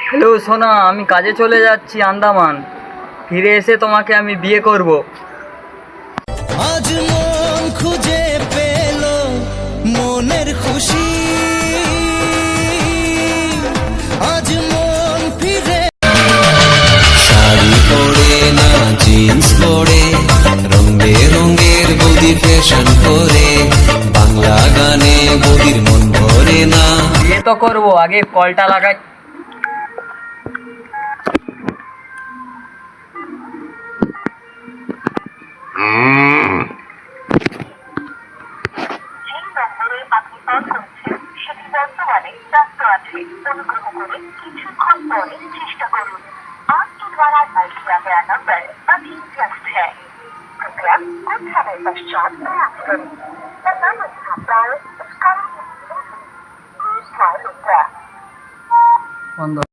Hello সোনা, আমি কাজে চলে যাচ্ছি আন্দামান। ফিরে এসে তোমাকে আমি বিয়ে করব। আজ মন খুঁজে পেল মনের খুশি, আজ মন ফিরে। শাড়ি পরে না জিন্স পরে, রং বেরঙের বৌদি ফ্যাশন করে, বাংলা গানে বৌদির মন ভরে না। বিয়ে তো করবো, আগে কলটা লাগাই। যে নম্বরে আপনি কল করছেন সেটি বর্তমানে ব্যস্ত আছে। অনুগ্রহ করে কিছুক্ষণ পরে চেষ্টা করুন। आपके द्वारा डायल किया गया नंबर अभी व्यस्त है। कृपया कुछ समय पश्चात प्रयास करें। The number you have dialed is currently busy. Please try later. বন্ধ।